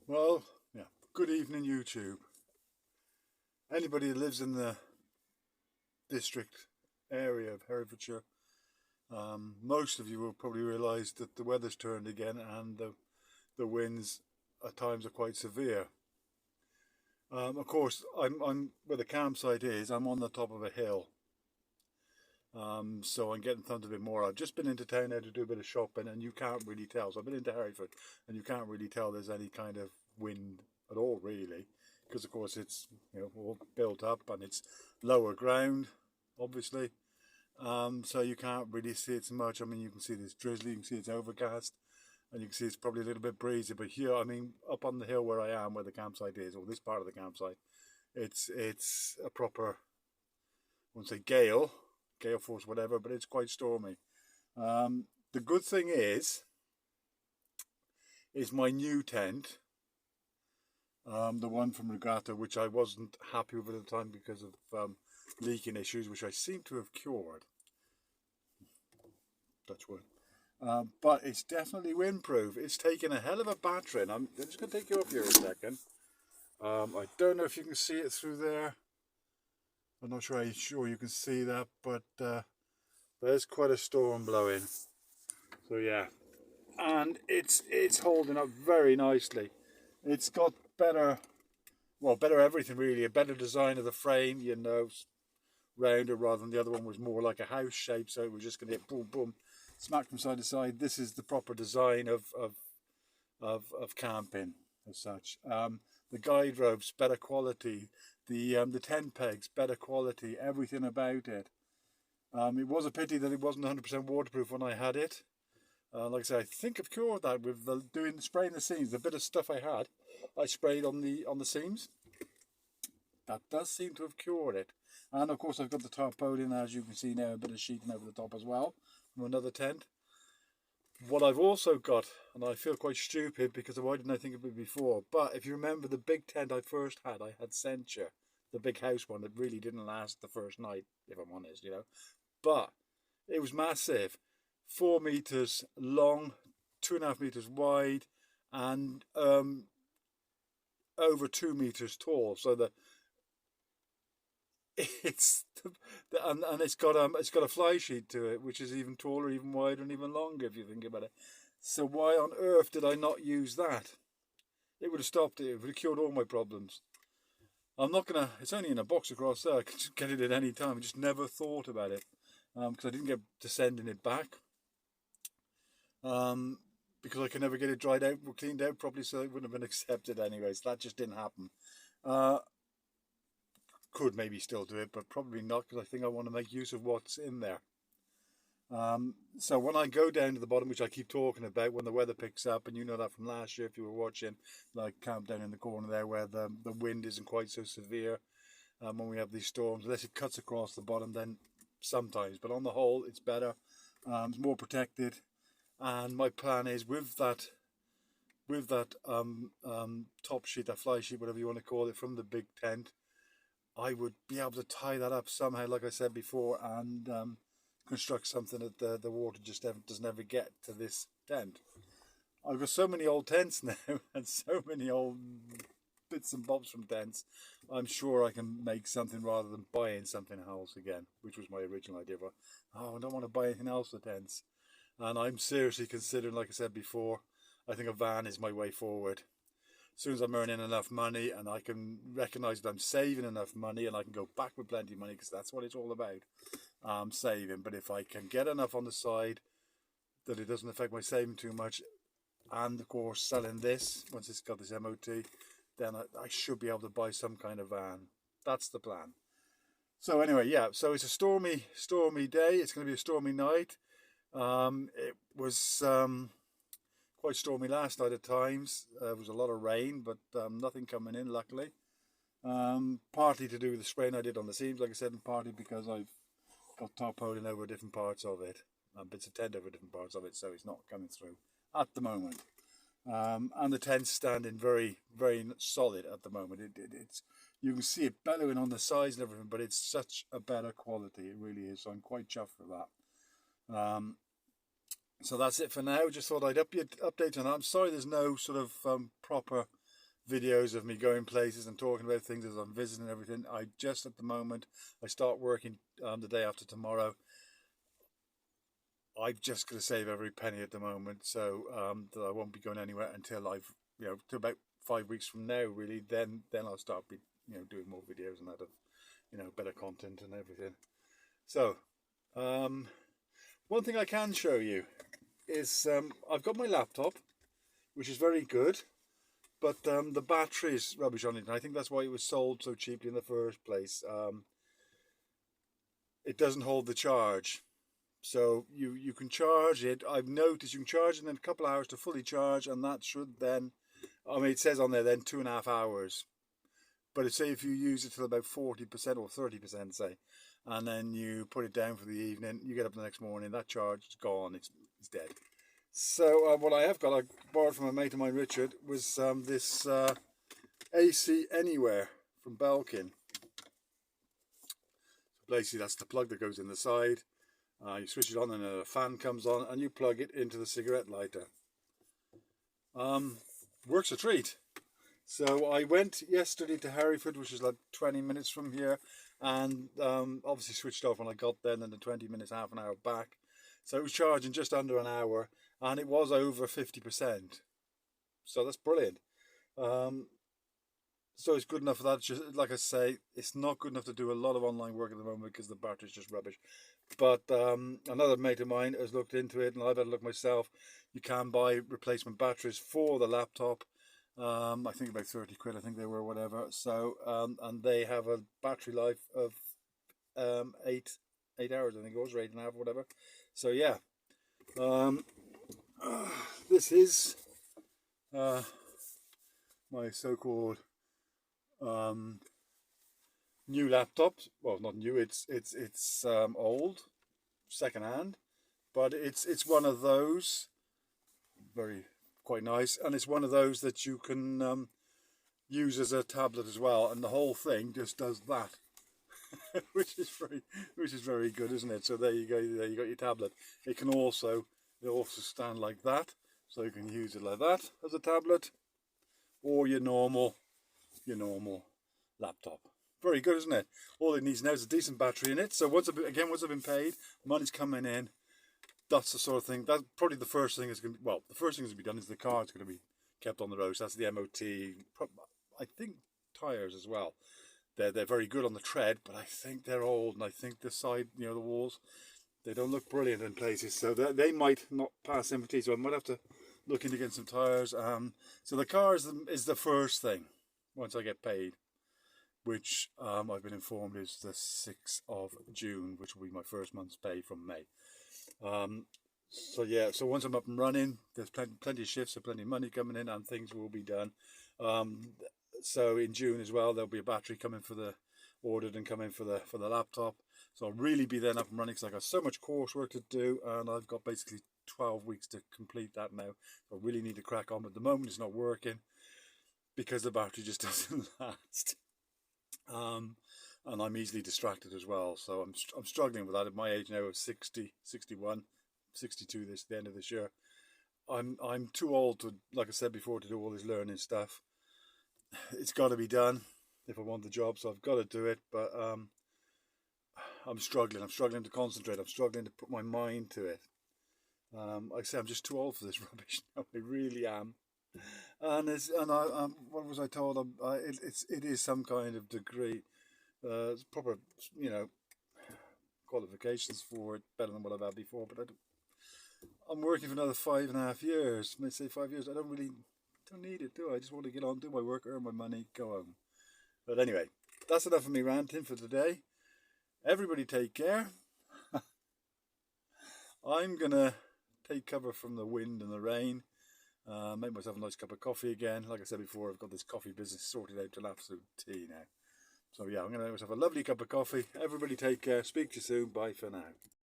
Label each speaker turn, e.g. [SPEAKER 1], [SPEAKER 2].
[SPEAKER 1] Well, yeah. Good evening, YouTube. Anybody that lives in the district area of Herefordshire, most of you will probably realise that the weather's turned again and the winds at times are quite severe. Of course, I'm where the campsite is. I'm on the top of a hill, so I'm getting thumped a bit more. I've just been into town now to do a bit of shopping, and you can't really tell. So I've been into Hereford, and you can't really tell there's any kind of wind at all, really, because of course it's all built up and it's lower ground, obviously. So you can't really see it so much. I mean, you can see this drizzly, you can see it's overcast, and you can see it's probably a little bit breezy. But here, I mean, up on the hill where I am, where the campsite is, or this part of the campsite, it's a proper, I wouldn't say gale force, whatever, but it's quite stormy. The good thing is my new tent, the one from Regatta, which I wasn't happy with at the time because of leaking issues, which I seem to have cured. Touch wood. But it's definitely windproof. It's taken a hell of a battering. I'm just going to take you up here a second. I don't know if you can see it through there. I'm not sure you can see that, but there's quite a storm blowing. So yeah, and it's holding up very nicely. It's got better everything really. A better design of the frame, rounder rather than the other one was more like a house shape. So it was just going to hit boom, boom, smack from side to side. This is the proper design of camping as such. The guide ropes, better quality. The tent pegs, better quality. Everything about it. It was a pity that it wasn't 100% waterproof when I had it. Like I said, I think I've cured that with spraying the seams. The bit of stuff I had, I sprayed on the seams. That does seem to have cured it. And of course, I've got the tarpaulin, as you can see now, a bit of sheeting over the top as well from another tent. What I've also got, and I feel quite stupid because why didn't I think of it before? But if you remember the big tent I first had, I had Senture, the big house one that really didn't last the first night, if I'm honest, But it was massive, 4 meters long, 2.5 meters wide, and over 2 meters tall. So it's and it's got a fly sheet to it, which is even taller, even wider, and even longer if you think about it. So why on earth did I not use that? It would have stopped it. It would have cured all my problems. I'm not gonna. It's only in a box across there. I can just get it at any time. I just never thought about it because I didn't get to sending it back. Because I could never get it dried out or cleaned out properly, so it wouldn't have been accepted anyways. That just didn't happen. Uh, could maybe still do it, but probably not because I think I want to make use of what's in there. So when I go down to the bottom, which I keep talking about, when the weather picks up, and you know that from last year if you were watching, like camp down in the corner there where the wind isn't quite so severe when we have these storms, unless it cuts across the bottom, then sometimes. But on the whole, it's better. It's more protected. And my plan is with that top sheet, that fly sheet, whatever you want to call it, from the big tent, I would be able to tie that up somehow, like I said before, and construct something that the water just doesn't ever get to this tent. I've got so many old tents now and so many old bits and bobs from tents. I'm sure I can make something rather than buying something else again, which was my original idea. But I don't want to buy anything else for tents. And I'm seriously considering, like I said before, I think a van is my way forward. As soon as I'm earning enough money and I can recognise that I'm saving enough money and I can go back with plenty of money, because that's what it's all about, saving. But if I can get enough on the side that it doesn't affect my saving too much, and of course selling this, once it's got this MOT, then I should be able to buy some kind of van. That's the plan. So anyway, yeah, so it's a stormy day. It's going to be a stormy night. It was quite stormy last night at times. There was a lot of rain, but nothing coming in, luckily. Partly to do with the spraying I did on the seams, like I said, and partly because I've got tarpaulin over different parts of it, bits of tent over different parts of it, so it's not coming through at the moment. And the tent's standing very, very solid at the moment. It's you can see it bellowing on the sides and everything, but it's such a better quality. It really is. So I'm quite chuffed with that. So that's it for now. Just thought I'd update on that. I'm sorry there's no sort of proper videos of me going places and talking about things as I'm visiting and everything. I just at the moment, I start working the day after tomorrow. I've just got to save every penny at the moment, so that I won't be going anywhere until I've, to about 5 weeks from now, really. Then I'll start doing more videos and that of, better content and everything. So, one thing I can show you is I've got my laptop, which is very good, but the battery is rubbish on it, and I think that's why it was sold so cheaply in the first place. It doesn't hold the charge. So you can charge it. I've noticed you can charge it in a couple of hours to fully charge, and that should then, it says on there then 2.5 hours. But say if you use it till about 40% or 30%, say, and then you put it down for the evening, you get up the next morning, that charge is gone, it's dead. So what I have got, I borrowed from a mate of mine, Richard, was this AC Anywhere from Belkin. So basically that's the plug that goes in the side. You switch it on and a fan comes on and you plug it into the cigarette lighter. Works a treat. So I went yesterday to Hereford, which is like 20 minutes from here, and obviously switched off when I got there, and then the 20 minutes, half an hour back. So it was charging just under an hour, and it was over 50%. So that's brilliant. So it's good enough for that. Just like I say, it's not good enough to do a lot of online work at the moment because the battery's just rubbish. But another mate of mine has looked into it, and I've had a look myself. You can buy replacement batteries for the laptop. I think about 30 quid, I think they were, whatever. So, and they have a battery life of 8 hours, I think it was, or 8.5, whatever. So yeah, this is my so-called new laptop. Well, not new, it's old, second-hand, but it's one of those, quite nice, and it's one of those that you can use as a tablet as well, and the whole thing just does that. which is very good, isn't it? So there you go, there you got your tablet. It also stand like that, so you can use it like that as a tablet, or your normal laptop. Very good, isn't it? All it needs now is a decent battery in it. So once I've been paid, money's coming in, that's the sort of thing. That's probably the first thing is going to be, well, the first thing that's going to be done is the car's going to be kept on the road. So that's the MOT. I think tyres as well. They're very good on the tread, but I think they're old, and I think the side, the walls, they don't look brilliant in places. So they might not pass MOT. So I might have to look into getting some tyres. So the car is the first thing once I get paid, which I've been informed is the 6th of June, which will be my first month's pay from May. So yeah, so once I'm up and running, there's plenty of shifts, so plenty of money coming in, and things will be done. So in June as well, there'll be a battery coming ordered and coming for the laptop. So I'll really be then up and running because I've got so much coursework to do, and I've got basically 12 weeks to complete that now. So I really need to crack on. But at the moment, it's not working because the battery just doesn't last. And I'm easily distracted as well. So I'm struggling with that. At my age now of 60, 61, 62 the end of this year, I'm too old to, like I said before, to do all this learning stuff. It's got to be done if I want the job, so I've got to do it. But I'm struggling to concentrate. I'm struggling to put my mind to it. Like I say, I'm just too old for this rubbish now. I really am. And what was I told? It is some kind of degree, it's proper, qualifications for it, better than what I've had before. But I'm working for another 5.5 years. Let's say 5 years. I don't need it, do I? I just want to get on, do my work, earn my money, go home. But anyway, that's enough of me ranting for today. Everybody take care. I'm gonna take cover from the wind and the rain. Make myself a nice cup of coffee again. Like I said before, I've got this coffee business sorted out to an absolute tea now. So yeah, I'm going to make myself a lovely cup of coffee. Everybody take care. Speak to you soon. Bye for now.